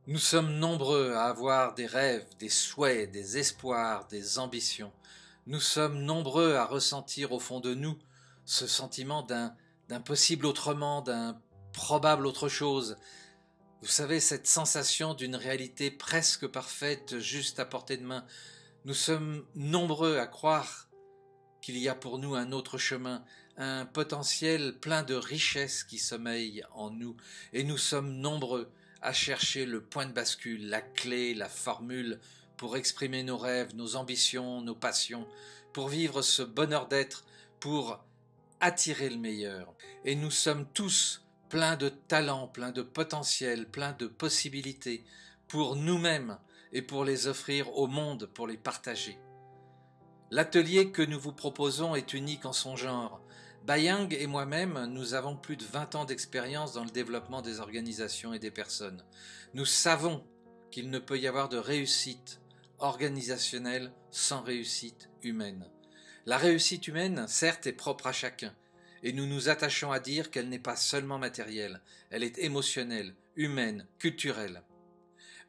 Nous sommes nombreux à avoir des rêves, des souhaits, des espoirs, des ambitions. Nous sommes nombreux à ressentir au fond de nous ce sentiment d'un possible autrement, d'un probable autre chose. Vous savez, cette sensation d'une réalité presque parfaite, juste à portée de main. Nous sommes nombreux à croire qu'il y a pour nous un autre chemin, un potentiel plein de richesses qui sommeille en nous, et nous sommes nombreux à chercher le point de bascule, la clé, la formule pour exprimer nos rêves, nos ambitions, nos passions, pour vivre ce bonheur d'être, pour attirer le meilleur. Et nous sommes tous pleins de talents, pleins de potentiel, pleins de possibilités pour nous-mêmes et pour les offrir au monde, pour les partager. L'atelier que nous vous proposons est unique en son genre. Bayang et moi-même, nous avons plus de 20 ans d'expérience dans le développement des organisations et des personnes. Nous savons qu'il ne peut y avoir de réussite organisationnelle sans réussite humaine. La réussite humaine, certes, est propre à chacun, et nous nous attachons à dire qu'elle n'est pas seulement matérielle, elle est émotionnelle, humaine, culturelle.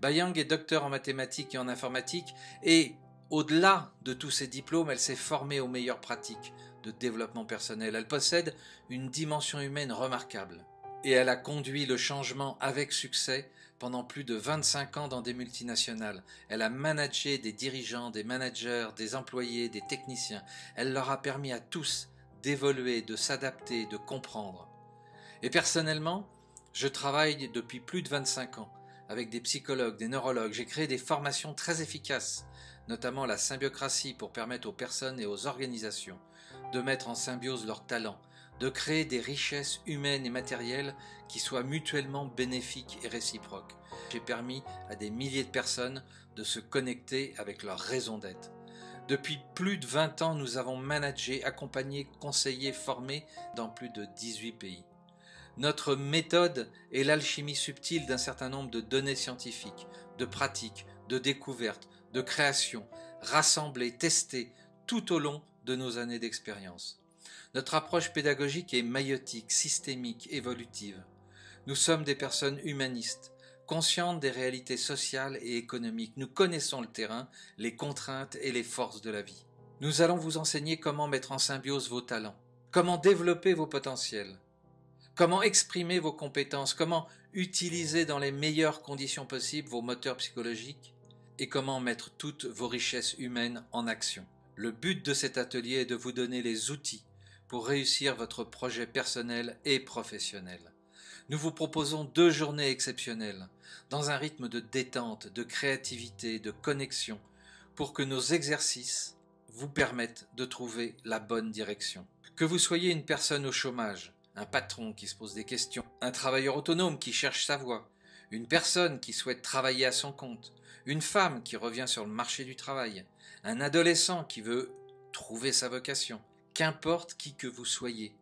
Bayang est docteur en mathématiques et en informatique, et au-delà de tous ses diplômes, elle s'est formée aux meilleures pratiques de développement personnel. Elle possède une dimension humaine remarquable. Et elle a conduit le changement avec succès pendant plus de 25 ans dans des multinationales. Elle a managé des dirigeants, des managers, des employés, des techniciens. Elle leur a permis à tous d'évoluer, de s'adapter, de comprendre. Et personnellement, je travaille depuis plus de 25 ans avec des psychologues, des neurologues. J'ai créé des formations très efficaces, notamment la symbiocratie pour permettre aux personnes et aux organisations de mettre en symbiose leurs talents, de créer des richesses humaines et matérielles qui soient mutuellement bénéfiques et réciproques. J'ai permis à des milliers de personnes de se connecter avec leur raison d'être. Depuis plus de 20 ans, nous avons managé, accompagné, conseillé, formé dans plus de 18 pays. Notre méthode est l'alchimie subtile d'un certain nombre de données scientifiques, de pratiques, de découvertes, de créations, rassemblées, testées tout au long de nos années d'expérience. Notre approche pédagogique est maïotique, systémique, évolutive. Nous sommes des personnes humanistes, conscientes des réalités sociales et économiques. Nous connaissons le terrain, les contraintes et les forces de la vie. Nous allons vous enseigner comment mettre en symbiose vos talents, comment développer vos potentiels, comment exprimer vos compétences, comment utiliser dans les meilleures conditions possibles vos moteurs psychologiques et comment mettre toutes vos richesses humaines en action. Le but de cet atelier est de vous donner les outils pour réussir votre projet personnel et professionnel. Nous vous proposons 2 journées exceptionnelles, dans un rythme de détente, de créativité, de connexion, pour que nos exercices vous permettent de trouver la bonne direction. Que vous soyez une personne au chômage, un patron qui se pose des questions, un travailleur autonome qui cherche sa voie, une personne qui souhaite travailler à son compte, une femme qui revient sur le marché du travail, un adolescent qui veut trouver sa vocation, qu'importe qui que vous soyez,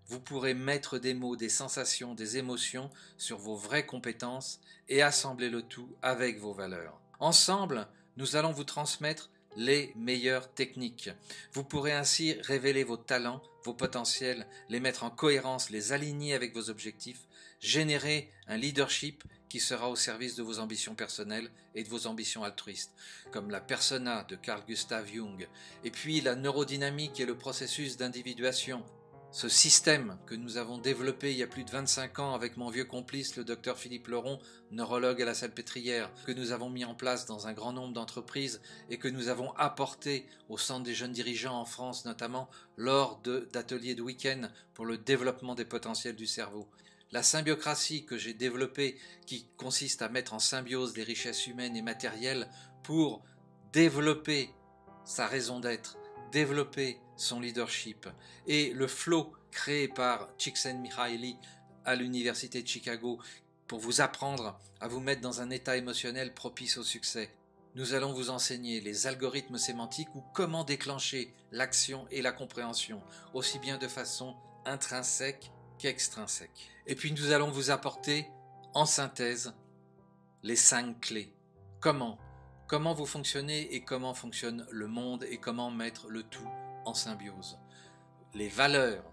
vous pourrez mettre des mots, des sensations, des émotions sur vos vraies compétences et assembler le tout avec vos valeurs. Ensemble, nous allons vous transmettre les meilleures techniques. Vous pourrez ainsi révéler vos talents, vos potentiels, les mettre en cohérence, les aligner avec vos objectifs, générer un leadership qui sera au service de vos ambitions personnelles et de vos ambitions altruistes, comme la persona de Carl Gustav Jung, et puis la neurodynamique et le processus d'individuation. Ce système que nous avons développé il y a plus de 25 ans avec mon vieux complice, le docteur Philippe Leron, neurologue à la Salpêtrière, que nous avons mis en place dans un grand nombre d'entreprises et que nous avons apporté au Centre des jeunes dirigeants en France, notamment lors d'ateliers de week-end pour le développement des potentiels du cerveau. La symbiocratie que j'ai développée, qui consiste à mettre en symbiose les richesses humaines et matérielles pour développer sa raison d'être, développer son leadership, et le flow créé par Csikszentmihalyi à l'université de Chicago pour vous apprendre à vous mettre dans un état émotionnel propice au succès. Nous allons vous enseigner les algorithmes sémantiques ou comment déclencher l'action et la compréhension, aussi bien de façon intrinsèque qu'extrinsèque. Et puis nous allons vous apporter, en synthèse, les 5 clés. Comment vous fonctionnez et comment fonctionne le monde et comment mettre le tout en symbiose. Les valeurs,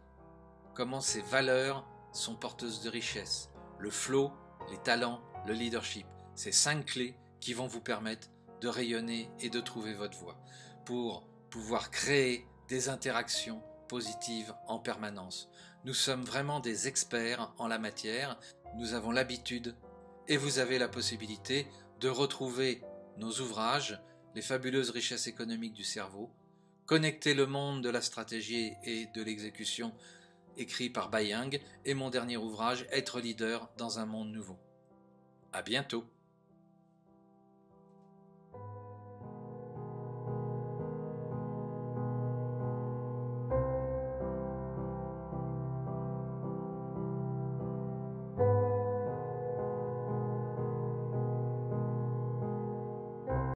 comment ces valeurs sont porteuses de richesse. Le flow, les talents, le leadership. ces 5 clés qui vont vous permettre de rayonner et de trouver votre voie pour pouvoir créer des interactions positives en permanence. Nous sommes vraiment des experts en la matière, nous avons l'habitude et vous avez la possibilité de retrouver nos ouvrages, les fabuleuses richesses économiques du cerveau, Connecter le monde de la stratégie et de l'exécution, écrit par Bai Yang, et mon dernier ouvrage, Être leader dans un monde nouveau. À bientôt.